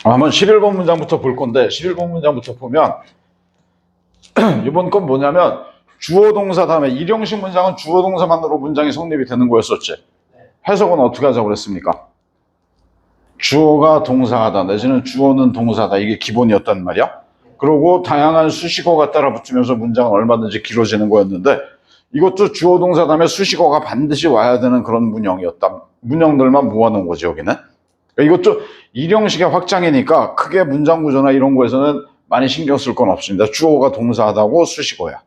한번 11번 문장부터 볼 건데 11번 문장부터 보면 이번 건 뭐냐면 주어 동사 다음에 일형식 문장은 주어 동사만으로 문장이 성립이 되는 거였었지. 해석은 어떻게 하자고 그랬습니까? 주어가 동사하다 내지는 주어는 동사다 이게 기본이었단 말이야. 그리고 다양한 수식어가 따라 붙으면서 문장은 얼마든지 길어지는 거였는데 이것도 주어 동사 다음에 수식어가 반드시 와야 되는 그런 문형이었다. 문형들만 모아놓은 거지 여기는. 이것도 일형식의 확장이니까 크게 문장 구조나 이런 거에서는 많이 신경 쓸 건 없습니다. 주어가 동사하다고 수식어야.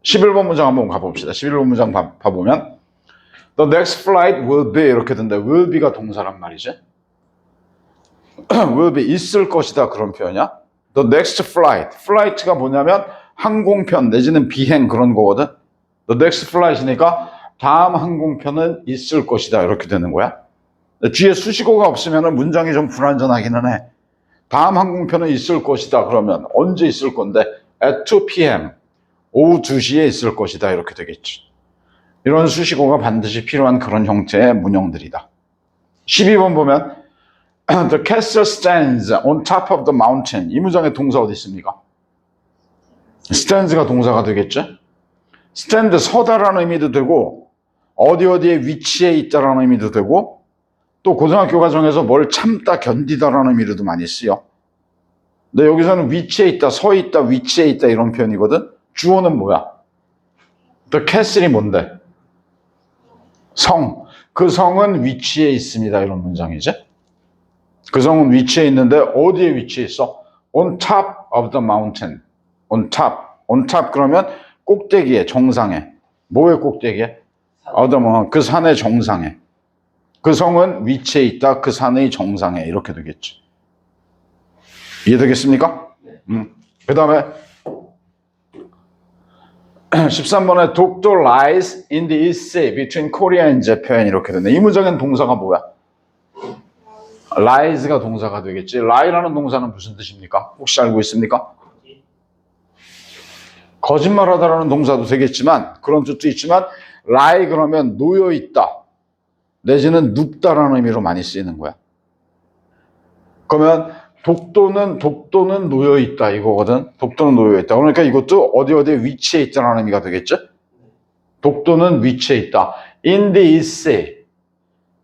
11번 문장 한번 가봅시다. 11번 문장 봐보면 The next flight will be 이렇게 된다. will be가 동사란 말이지. will be 있을 것이다 그런 표현이야. The next flight. flight가 뭐냐면 항공편 내지는 비행 그런 거거든. The next flight이니까 다음 항공편은 있을 것이다 이렇게 되는 거야. 뒤에 수식어가 없으면 문장이 좀 불완전하기는 해. 다음 항공편은 있을 것이다 그러면 언제 있을 건데 at 2 p.m. 오후 2시에 있을 것이다 이렇게 되겠지. 이런 수식어가 반드시 필요한 그런 형태의 문형들이다. 12번 보면 The castle stands on top of the mountain. 이 문장의 동사 어디 있습니까? stands가 동사가 되겠죠? stand 서다라는 의미도 되고 어디에 위치해 있다라는 의미도 되고 또 고등학교 과정에서 뭘 참다 견디다라는 의미로도 많이 쓰여. 근데 여기서는 위치해 있다, 서 있다, 위치해 있다 이런 표현이거든. 주어는 뭐야? The castle이 뭔데? 성. 그 성은 위치해 있습니다. 이런 문장이지. 그 성은 위치해 있는데 어디에 위치해 있어? On top of the mountain. On top. On top 그러면 꼭대기에, 정상에. 뭐의 꼭대기에? 그 산의 정상에. 그 성은 위치해 있다. 그 산의 정상에. 이렇게 되겠지. 이해되겠습니까? 그 다음에 13번에 Doctor lies in the East Sea between Korea and Japan 이렇게 되네. 이 문장엔 동사가 뭐야? lies가 동사가 되겠지. lie라는 동사는 무슨 뜻입니까? 혹시 알고 있습니까? 거짓말하다라는 동사도 되겠지만 그런 뜻도 있지만 lie 그러면 놓여있다 내지는 눕다라는 의미로 많이 쓰이는 거야. 그러면 독도는 놓여있다 이거거든. 독도는 놓여있다. 그러니까 이것도 어디에 위치해 있다는 의미가 되겠죠? 독도는 위치해 있다. In the East Sea.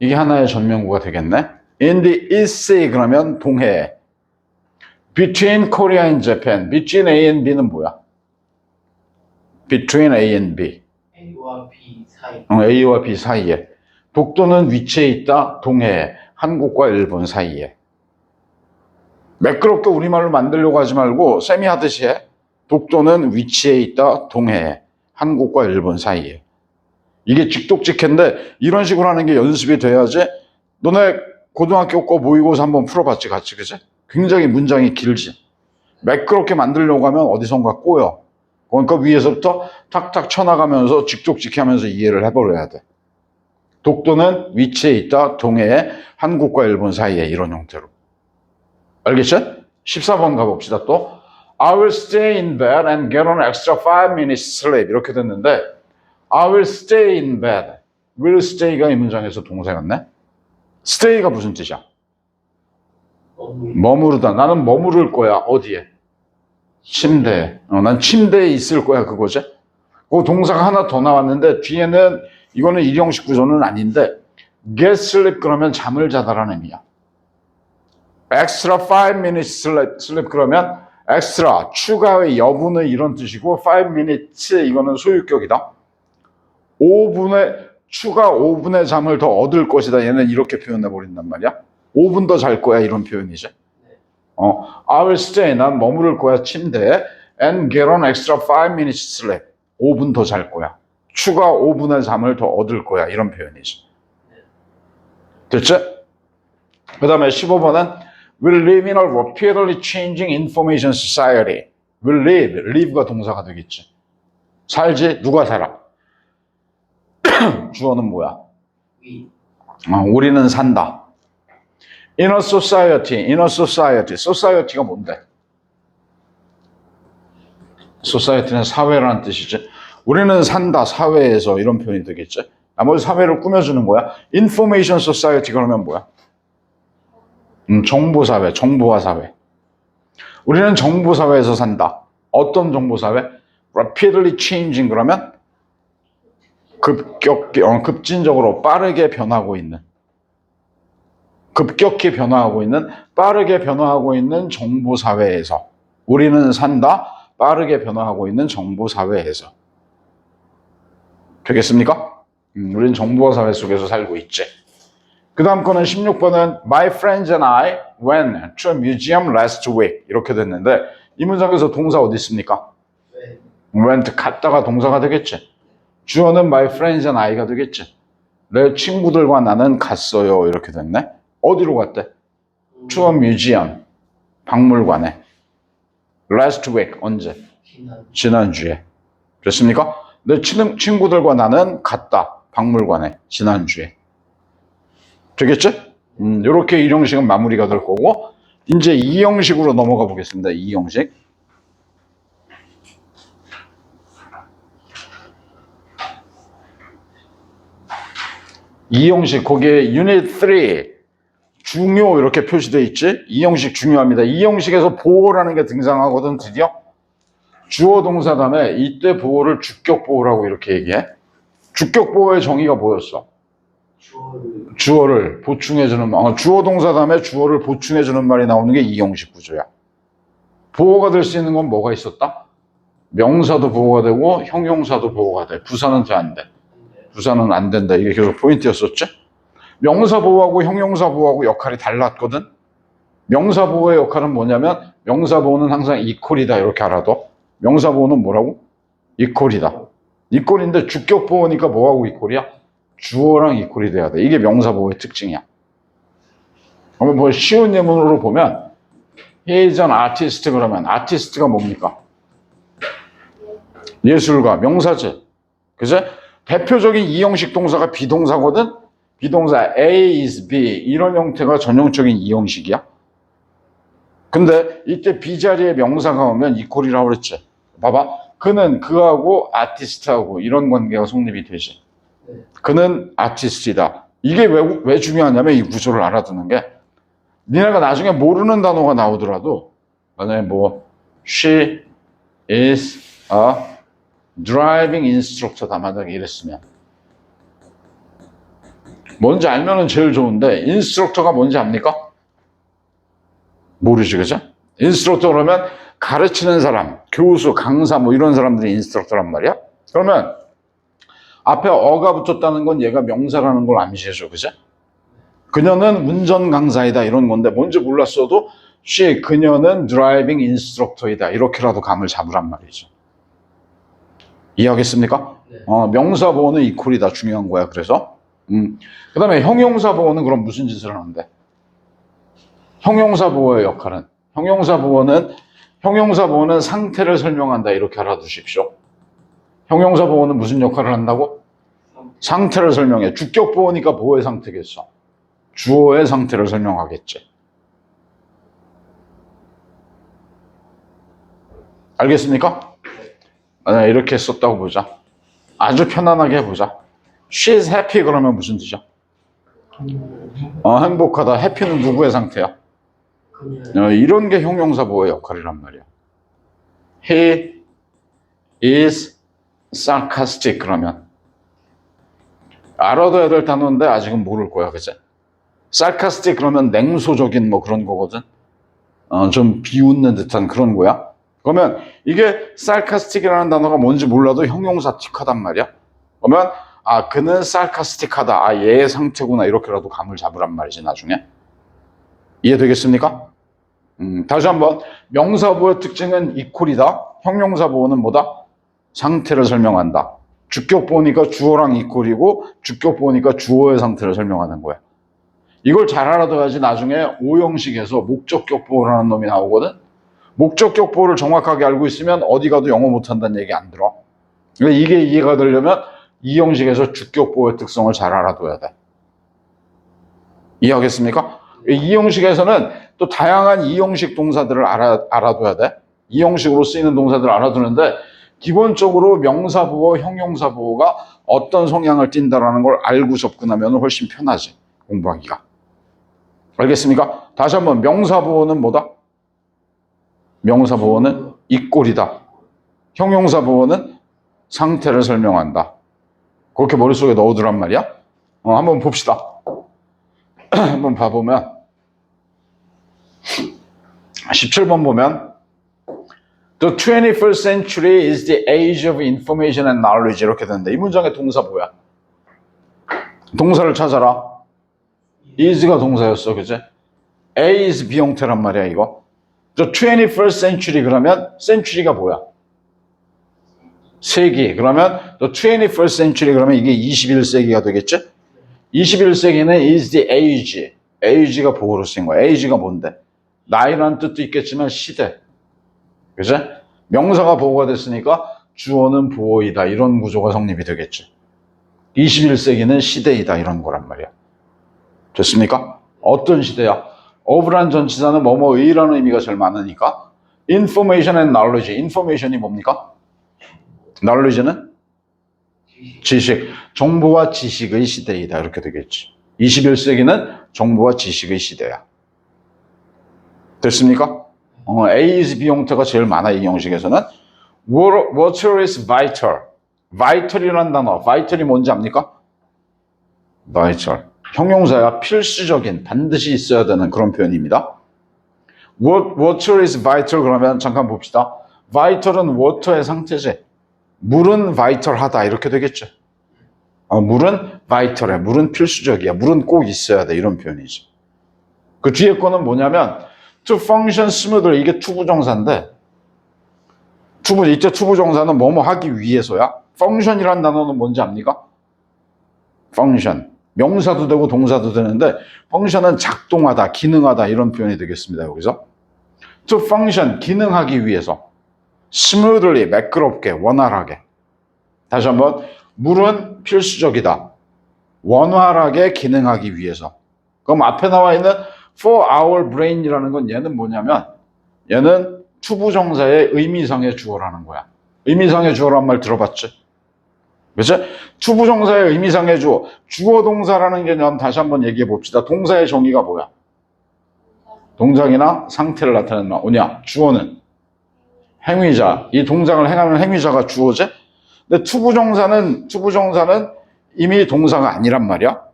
이게 하나의 전면구가 되겠네. In the East Sea 그러면 동해에. Between Korea and Japan. Between A and B는 뭐야? Between A and B. A와 B 사이. A와 B 사이에. 독도는 위치해 있다. 동해에. 한국과 일본 사이에. 매끄럽게 우리말로 만들려고 하지 말고 쌤이 하듯이 해. 독도는 위치해 있다. 동해에. 한국과 일본 사이에. 이게 직독직해인데 이런 식으로 하는 게 연습이 돼야지. 너네 고등학교 거 모의고사 한번 풀어봤지 같이 그지? 굉장히 문장이 길지. 매끄럽게 만들려고 하면 어디선가 꼬여. 그러니까 위에서부터 탁탁 쳐나가면서 직독직해 하면서 이해를 해버려야 돼. 독도는 위치해 있다. 동해에. 한국과 일본 사이에. 이런 형태로. 알겠죠? 14번 가봅시다 또. I will stay in bed and get an extra 5 minutes sleep. 이렇게 됐는데 I will stay in bed. will stay가 이 문장에서 동사였네. stay가 무슨 뜻이야? 머무르다. 나는 머무를 거야. 어디에? 침대에. 난 침대에 있을 거야 그거지. 그 동사가 하나 더 나왔는데 뒤에는 이거는 일형식 구조는 아닌데 get sleep 그러면 잠을 자다라는 의미야. extra 5 minutes sleep 그러면 extra 추가의 여분의 이런 뜻이고 5 minutes 이거는 소유격이다. 5분의 추가 5분의 잠을 더 얻을 것이다. 얘는 이렇게 표현해 버린단 말이야. 5분 더 잘 거야 이런 표현이지. I will stay 난 머무를 거야 침대에 and get an extra 5 minutes sleep 5분 더 잘 거야. 추가 5분의 잠을 더 얻을 거야 이런 표현이지. 됐죠? 그 다음에 15번은 will live in a rapidly changing information society. will live가 동사가 되겠지. 살지 누가 살아? 주어는 뭐야? 우리는 산다. in a society가 뭔데? society는 사회라는 뜻이지. 우리는 산다 사회에서 이런 표현이 되겠지. 나머지 사회를 꾸며주는 거야. information society 그러면 뭐야? 정보사회, 정보화사회. 우리는 정보사회에서 산다. 어떤 정보사회? rapidly changing 그러면 급진적으로 빠르게 변하고 있는, 급격히 변화하고 있는, 빠르게 변화하고 있는 정보사회에서 우리는 산다. 빠르게 변화하고 있는 정보사회에서. 되겠습니까? 우리는 정보사회 속에서 살고 있지. 그 다음 거는 16번은 My friends and I went to a museum last week 이렇게 됐는데 이 문장에서 동사 어디 있습니까? went 갔다가 동사가 되겠지. 주어는 my friends and I가 되겠지. 내 친구들과 나는 갔어요 이렇게 됐네. 어디로 갔대? to a museum 박물관에. last week 언제? 지난주에. 됐습니까? 내 친구들과 나는 갔다 박물관에 지난주에. 되겠지? 이렇게 이 형식은 마무리가 될 거고 이제 이 형식으로 넘어가 보겠습니다. 이 형식. 이 형식 거기에 유닛 3 중요 이렇게 표시되어 있지? 이 형식 중요합니다. 이 형식에서 보호라는 게 등장하거든 드디어. 주어 동사 다음에 이때 보호를 주격 보호라고 이렇게 얘기해. 주격 보호의 정의가 뭐였어? 주어를 보충해주는 말. 주어 동사 다음에 주어를 보충해주는 말이 나오는 게 이 형식 구조야. 보호가 될 수 있는 건 뭐가 있었다? 명사도 보호가 되고 형용사도 보호가 돼. 부사는 돼 안 돼? 부사는 안 된다. 이게 계속 포인트였었지? 명사 보호하고 형용사 보호하고 역할이 달랐거든? 명사 보호의 역할은 뭐냐면 명사 보호는 항상 이퀄이다 이렇게 알아도 명사 보호는 뭐라고? 이퀄이다. 이퀄인데 주격 보호니까 뭐하고 이퀄이야? 주어랑 이퀄이 돼야 돼. 이게 명사 보호의 특징이야. 그러면 뭐 쉬운 예문으로 보면 He is an artist 그러면 아티스트가 뭡니까? 예술가, 명사지. 그죠? 대표적인 이 형식 동사가 비동사거든? 비동사 A is B 이런 형태가 전형적인 이 형식이야. 근데 이때 B 자리에 명사가 오면 이퀄이라고 그랬지. 봐봐. 그는 그하고 아티스트하고 이런 관계가 성립이 되지. 그는 아티스트이다. 이게 왜 중요하냐면 이 구조를 알아두는 게 니네가 나중에 모르는 단어가 나오더라도 만약에 뭐 She is a driving instructor다 만약에 이랬으면 뭔지 알면은 제일 좋은데 인스트럭터가 뭔지 압니까? 모르지 그죠? 인스트럭터 그러면 가르치는 사람, 교수, 강사 뭐 이런 사람들이 인스트럭터란 말이야. 그러면 앞에 어가 붙었다는 건 얘가 명사라는 걸 암시해줘 그죠? 그녀는 운전 강사이다 이런 건데 뭔지 몰랐어도 그녀는 드라이빙 인스트럭터이다 이렇게라도 감을 잡으란 말이죠. 이해하겠습니까? 네. 명사 보호는 이퀄이다 중요한 거야. 그래서 그 다음에 형용사 보호는 그럼 무슨 짓을 하는데? 형용사 보호의 역할은 형용사 보호는 상태를 설명한다 이렇게 알아두십시오. 형용사 보호는 무슨 역할을 한다고? 상태를 설명해. 주격 보호니까 보호의 상태겠어. 주어의 상태를 설명하겠지. 알겠습니까? 이렇게 썼다고 보자. 아주 편안하게 해보자. She's happy 그러면 무슨 뜻이야? 행복하다. happy는 누구의 상태야? 이런 게 형용사 보호의 역할이란 말이야. He is sarcastic 그러면 알아둬야 될 단어인데 아직은 모를 거야. 그치? sarcastic 그러면 냉소적인 뭐 그런 거거든. 좀 비웃는 듯한 그런 거야. 그러면 이게 sarcastic이라는 단어가 뭔지 몰라도 형용사 틱하단 말이야. 그러면 그는 sarcastic하다. 얘의 상태구나. 이렇게라도 감을 잡으란 말이지 나중에. 이해되겠습니까? 다시 한번 명사 보호의 특징은 이퀄이다. 형용사 보호는 뭐다? 상태를 설명한다. 주격 보호니까 주어랑 이퀄이고 주격 보호니까 주어의 상태를 설명하는 거야. 이걸 잘 알아둬야지 나중에 오형식에서 목적격 보호라는 놈이 나오거든. 목적격 보호를 정확하게 알고 있으면 어디 가도 영어 못한다는 얘기 안 들어. 그러니까 이게 이해가 되려면 이 형식에서 주격 보호의 특성을 잘 알아둬야 돼. 이해하겠습니까? 이 형식에서는 또 다양한 이 형식 동사들을 알아둬야 돼. 이 형식으로 쓰이는 동사들을 알아두는데 기본적으로 명사 보호, 형용사 보호가 어떤 성향을 띈다라는 걸 알고 접근하면 훨씬 편하지. 공부하기가. 알겠습니까? 다시 한번 명사 보호는 뭐다? 명사 보호는 이 꼴이다. 형용사 보호는 상태를 설명한다. 그렇게 머릿속에 넣어두란 말이야. 한번 봅시다. 한번 봐보면 17번 보면 The 21st century is the age of information and knowledge 이렇게 되는데 이 문장의 동사 뭐야? 동사를 찾아라. is가 동사였어, 그치? is 비형태란 말이야, 이거. The 21st century 그러면 century가 뭐야? 세기. 그러면 the 21st century 그러면 이게 21세기가 되겠지? 21세기는 is the age. age가 보호로 쓰인 거야. age가 뭔데? 나이라는 뜻도 있겠지만 시대. 그치? 명사가 보호가 됐으니까 주어는 보호이다. 이런 구조가 성립이 되겠지. 21세기는 시대이다. 이런 거란 말이야. 됐습니까? 어떤 시대야? of란 전치사는 뭐뭐의라는 의미가 제일 많으니까 information and knowledge. information이 뭡니까? knowledge는 지식. 정보와 지식의 시대이다. 이렇게 되겠지. 21세기는 정보와 지식의 시대야. 됐습니까? is 비형태가 제일 많아, 이 형식에서는. Water is vital. vital이라는 단어. vital이 뭔지 압니까? vital. 형용사야. 필수적인, 반드시 있어야 되는 그런 표현입니다. Water is vital 그러면 잠깐 봅시다. vital은 water의 상태지. 물은 vital하다 이렇게 되겠죠. 물은 vital해. 물은 필수적이야. 물은 꼭 있어야 돼. 이런 표현이지. 그 뒤에 거는 뭐냐면 to function smoothly 이게 투부정사인데 이때 투부정사는 뭐뭐 하기 위해서야. function이라는 단어는 뭔지 압니까? function. 명사도 되고 동사도 되는데 function은 작동하다, 기능하다 이런 표현이 되겠습니다. 여기서 to function, 기능하기 위해서 smoothly, 매끄럽게, 원활하게. 다시 한번 물은 필수적이다. 원활하게 기능하기 위해서. 그럼 앞에 나와 있는 for our brain이라는 건 얘는 뭐냐면 얘는 투부정사의 의미상의 주어라는 거야. 의미상의 주어란 말 들어봤지? 그치? 투부정사의 의미상의 주어. 주어 동사라는 개념 다시 한번 얘기해 봅시다. 동사의 정의가 뭐야? 동작이나 상태를 나타내는 말. 뭐냐? 주어는 행위자. 이 동작을 행하는 행위자가 주어지? 근데 투부정사는 이미 동사가 아니란 말이야.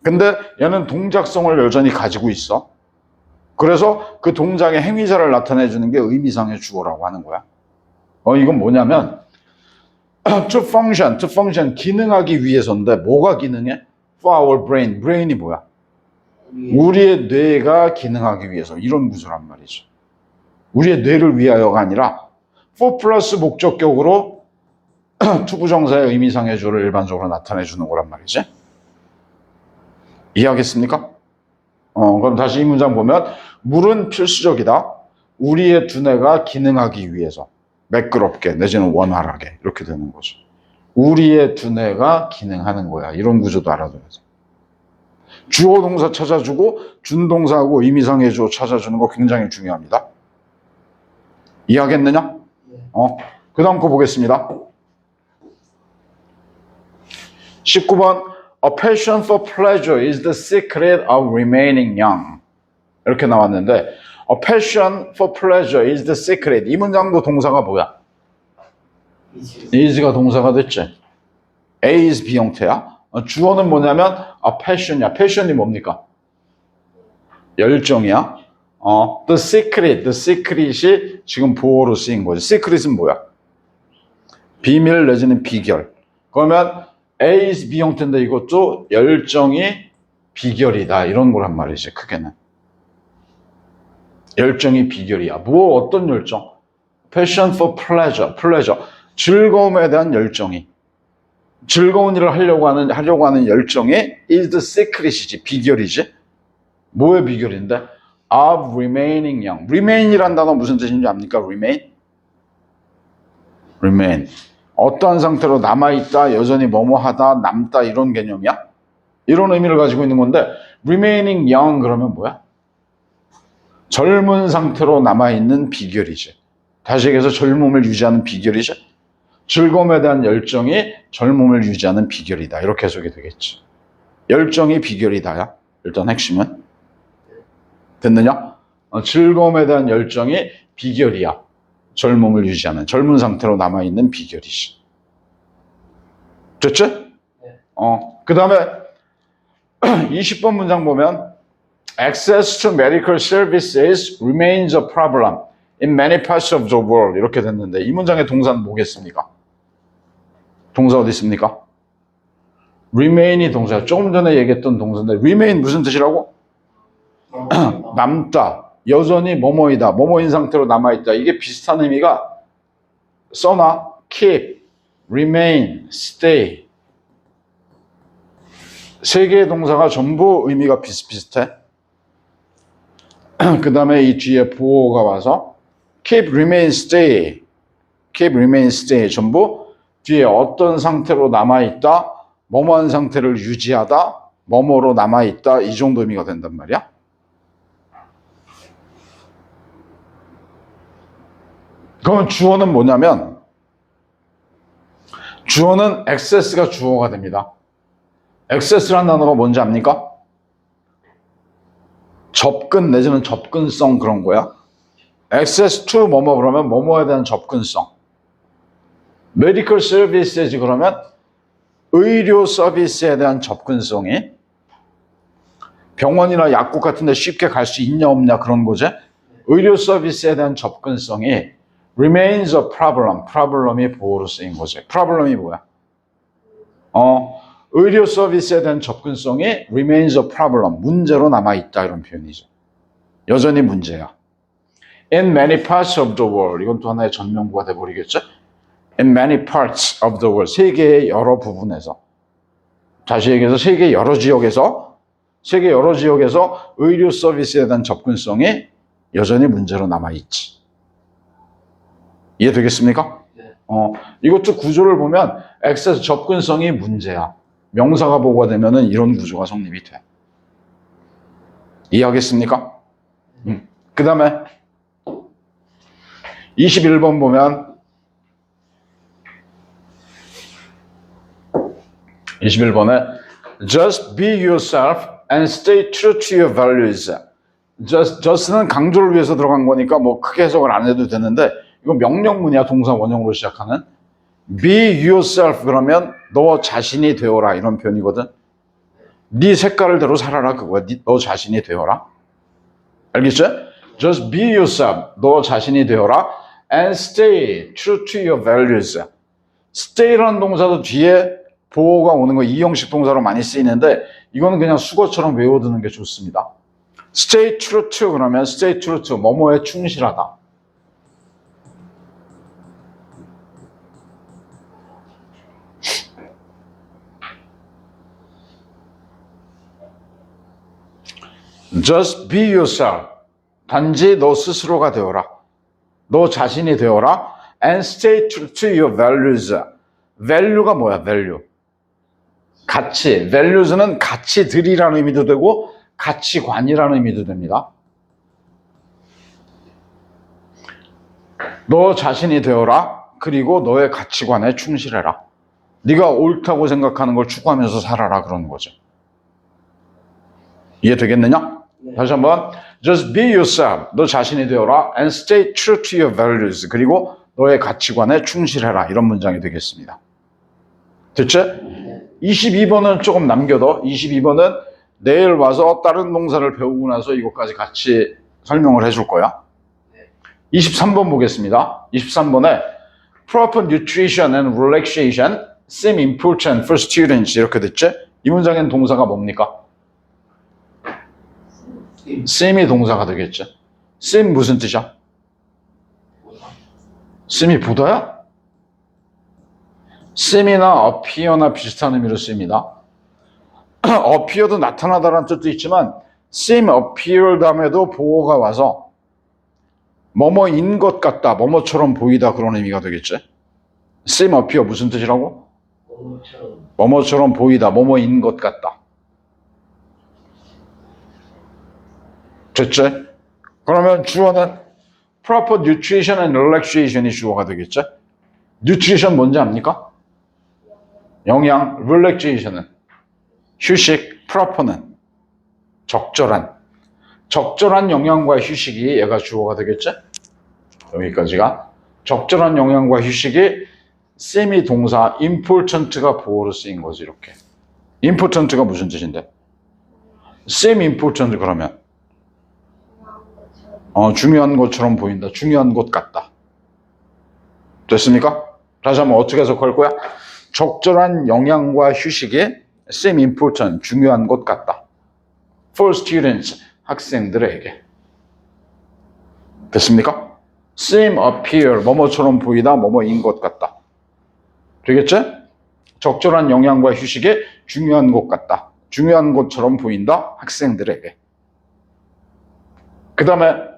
근데 얘는 동작성을 여전히 가지고 있어. 그래서 그 동작의 행위자를 나타내주는 게 의미상의 주어라고 하는 거야. 이건 뭐냐면 to function, 기능하기 위해서인데 뭐가 기능해? For our brain, brain이 뭐야? 우리의 뇌가 기능하기 위해서 이런 구조란 말이죠. 우리의 뇌를 위하여가 아니라 for 플러스 목적격으로 투부정사의 의미상의 주어를 일반적으로 나타내주는 거란 말이지. 이해하겠습니까? 그럼 다시 이 문장 보면 물은 필수적이다. 우리의 두뇌가 기능하기 위해서 매끄럽게 내지는 원활하게 이렇게 되는 거죠. 우리의 두뇌가 기능하는 거야. 이런 구조도 알아둬야 돼. 주어 동사 찾아주고 준동사하고 의미상의 주어 찾아주는 거 굉장히 중요합니다. 이해하겠느냐? 그 다음 거 보겠습니다. 19번 A passion for pleasure is the secret of remaining young. 이렇게 나왔는데 A passion for pleasure is the secret. 이 문장도 동사가 뭐야? is가 동사가 됐지. is 비형태야. 주어는 뭐냐면 a passion이야. passion이 뭡니까? 열정이야. the secret이 지금 보호로 쓰인 거지. secret은 뭐야? 비밀 내지는 비결. 그러면 is 비형태인데 이것도 열정이 비결이다. 이런 거란 말이지. 크게는. 열정이 비결이야. 어떤 열정? Passion for pleasure. 즐거움에 대한 열정이. 즐거운 일을 하려고 하는 열정이 is the secret이지. 비결이지. 뭐의 비결인데? Of remaining young. remain이란 단어 무슨 뜻인지 압니까? remain. 어떠한 상태로 남아있다, 여전히 뭐뭐하다, 남다 이런 개념이야? 이런 의미를 가지고 있는 건데 remaining young 그러면 뭐야? 젊은 상태로 남아있는 비결이지. 다시 얘기해서 젊음을 유지하는 비결이지. 즐거움에 대한 열정이 젊음을 유지하는 비결이다. 이렇게 해석이 되겠지. 열정이 비결이다야. 일단 핵심은. 됐느냐? 즐거움에 대한 열정이 비결이야. 젊음을 유지하는, 젊은 상태로 남아있는 비결이지. 됐지? 네. 그 다음에 20번 문장 보면 Access to medical services remains a problem in many parts of the world. 이렇게 됐는데 이 문장의 동사는 뭐겠습니까? 동사 어디 있습니까? remain이 동사야. 조금 전에 얘기했던 동사인데 remain 무슨 뜻이라고? 남다. 여전히 뭐뭐이다. 뭐뭐인 상태로 남아있다. 이게 비슷한 의미가 써나 keep, remain, stay. 세 개의 동사가 전부 의미가 비슷비슷해. 그 다음에 이 뒤에 보호가 와서 keep, remain, stay. keep, remain, stay. 전부 뒤에 어떤 상태로 남아있다. 뭐뭐한 상태를 유지하다. 뭐뭐로 남아있다. 이 정도 의미가 된단 말이야. 그러면 주어는 뭐냐면 주어는 access가 주어가 됩니다. access라는 단어가 뭔지 압니까? 접근 내지는 접근성 그런 거야. access to 뭐뭐 그러면 뭐뭐에 대한 접근성. medical services 그러면 의료 서비스에 대한 접근성이 병원이나 약국 같은 데 쉽게 갈 수 있냐 없냐 그런 거지. 의료 서비스에 대한 접근성이 remains a problem. problem이 보호로 쓰인 거지. problem이 뭐야? 의료 서비스에 대한 접근성이 remains a problem. 문제로 남아있다 이런 표현이죠. 여전히 문제야. In many parts of the world. 이건 또 하나의 전명구가 돼버리겠죠? In many parts of the world. 세계의 여러 부분에서. 다시 얘기해서 세계 여러 지역에서 의료 서비스에 대한 접근성이 여전히 문제로 남아있지. 이해되겠습니까? 네. 이것도 구조를 보면 액세스 접근성이 문제야. 명사가 보고가 되면은 이런 구조가 성립이 돼. 이해하겠습니까? 그 다음에 21번 보면 21번에 Just be yourself and stay true to your values. just는 강조를 위해서 들어간 거니까 뭐 크게 해석을 안 해도 되는데 이거 명령문이야. 동사 원형으로 시작하는. Be yourself 그러면 너 자신이 되어라 이런 표현이거든. 네 색깔을 대로 살아라 그거야. 너 자신이 되어라. 알겠죠? Just be yourself. 너 자신이 되어라. And stay true to your values. stay라는 동사도 뒤에 보호가 오는 거 이형식 동사로 많이 쓰이는데 이거는 그냥 수거처럼 외워두는 게 좋습니다. Stay true to 그러면 stay true to 뭐뭐에 충실하다. Just be yourself. 단지 너 스스로가 되어라. 너 자신이 되어라. And stay true to your values. value가 뭐야? value. 가치. values는 가치들이라는 의미도 되고 가치관이라는 의미도 됩니다. 너 자신이 되어라. 그리고 너의 가치관에 충실해라. 네가 옳다고 생각하는 걸 추구하면서 살아라 그러는 거죠. 이해되겠느냐? 네. 다시 한번 Just be yourself. 너 자신이 되어라. And stay true to your values. 그리고 너의 가치관에 충실해라. 이런 문장이 되겠습니다. 됐지? 22번은 조금 남겨둬. 22번은 내일 와서 다른 동사를 배우고 나서 이것까지 같이 설명을 해줄 거야. 23번 보겠습니다. 23번에 Proper nutrition and relaxation seem important for students. 이렇게 됐지? 이 문장엔 동사가 뭡니까? seem이 동사가 되겠죠. seem 무슨 뜻이야? seem이 보다야? seem이나 appear나 비슷한 의미로 쓰입니다. appear도 나타나다라는 뜻도 있지만 seem, appear 다음에도 보호가 와서 뭐뭐인 것 같다, 뭐뭐처럼 보이다 그런 의미가 되겠죠. seem, appear 무슨 뜻이라고? 뭐뭐처럼 보이다, 뭐뭐인 것 같다. 됐지? 그러면 주어는 proper nutrition and relaxation이 주어가 되겠죠? nutrition 뭔지 압니까? 영양, relaxation은 휴식, proper는 적절한. 적절한 영양과 휴식이 얘가 주어가 되겠지? 여기까지가. 적절한 영양과 휴식이 쌤이 동사 important가 보어로 쓰인 거지, 이렇게. important가 무슨 뜻인데? 쌤 important 그러면 중요한 것처럼 보인다. 중요한 것 같다. 됐습니까? 다시 한번 어떻게 해석할 거야? 적절한 영양과 휴식이 쌤 important 중요한 것 같다. For students 학생들에게. 됐습니까? seem appear 뭐뭐처럼 보이다 뭐뭐인 것 같다. 되겠지? 적절한 영양과 휴식이 중요한 것 같다. 중요한 것처럼 보인다 학생들에게. 그 다음에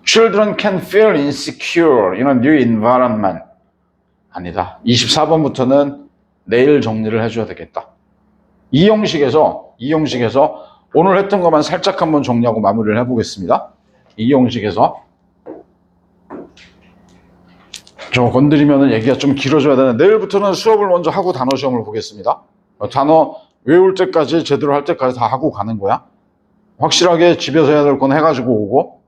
Children can feel insecure in a new environment. 아니다. 24번부터는 내일 정리를 해줘야 되겠다. 이 형식에서 오늘 했던 것만 살짝 한번 정리하고 마무리를 해보겠습니다. 이 형식에서 저 건드리면 얘기가 좀 길어져야 되는데 내일부터는 수업을 먼저 하고 단어 시험을 보겠습니다. 단어 외울 때까지 제대로 할 때까지 다 하고 가는 거야. 확실하게 집에서 해야 될 건 해가지고 오고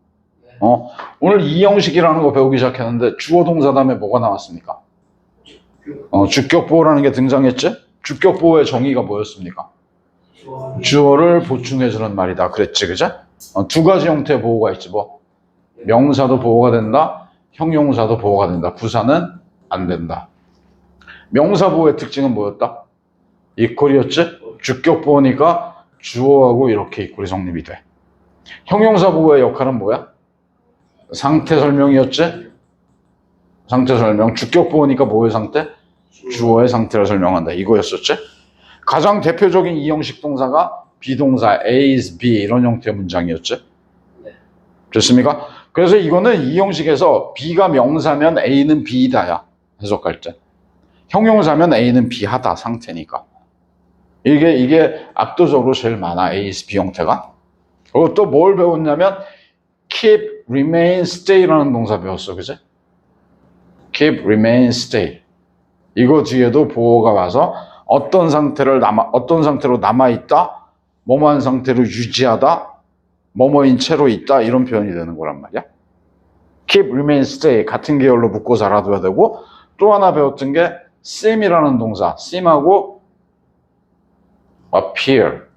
오늘 이 형식이라는 거 배우기 시작했는데 주어 동사 다음에 뭐가 나왔습니까? 주격보호라는 게 등장했지? 주격보호의 정의가 뭐였습니까? 주어를 보충해주는 말이다. 그랬지, 그죠? 두 가지 형태의 보호가 있지, 뭐. 명사도 보호가 된다, 형용사도 보호가 된다. 부사는 안 된다. 명사 보호의 특징은 뭐였다? 이퀄이었지? 주격 보호니까 주어하고 이렇게 이퀄이 성립이 돼. 형용사 보호의 역할은 뭐야? 상태 설명이었지? 상태 설명. 주격 보호니까 뭐의 상태? 주어의 상태를 설명한다. 이거였었지? 가장 대표적인 이 형식 동사가 비동사 A is B 이런 형태의 문장이었지? 됐습니까? 그래서 이거는 이 형식에서 B가 명사면 A는 B이다야. 해석할 때. 형용사면 A는 B하다 상태니까. 이게 압도적으로 제일 많아. A is B 형태가. 그리고 또 뭘 배웠냐면 keep, remain, stay라는 동사 배웠어. 그지? keep, remain, stay. 이거 뒤에도 보호가 와서 어떤 상태로 남아있다, 뭐뭐한 상태로 유지하다, 뭐뭐인 채로 있다, 이런 표현이 되는 거란 말이야. keep, remain, stay 같은 계열로 묶어서 알아둬야 되고, 또 하나 배웠던 게 seem이라는 동사, seem하고 appear.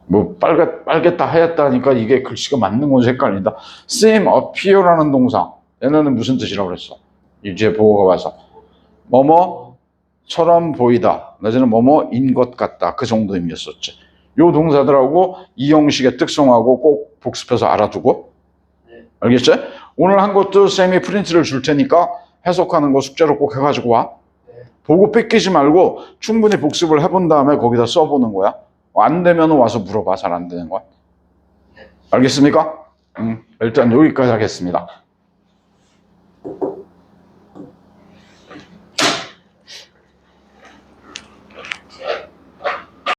뭐 빨겠다 하였다 하니까 이게 글씨가 맞는 건지 헷갈린다. seem, appear라는 동사, 얘네는 무슨 뜻이라고 그랬어? 유지의 보호가 와서 뭐뭐처럼 보이다, 내지는 뭐뭐인 것 같다, 그 정도 의미였었지. 요 동사들하고 이 형식의 특성하고 꼭 복습해서 알아두고. 알겠지? 오늘 한 것도 쌤이 프린트를 줄 테니까 해석하는 거 숙제로 꼭 해가지고 와. 보고 뺏기지 말고 충분히 복습을 해본 다음에 거기다 써보는 거야. 안 되면 와서 물어봐. 잘 안 되는 건. 알겠습니까? 일단 여기까지 하겠습니다.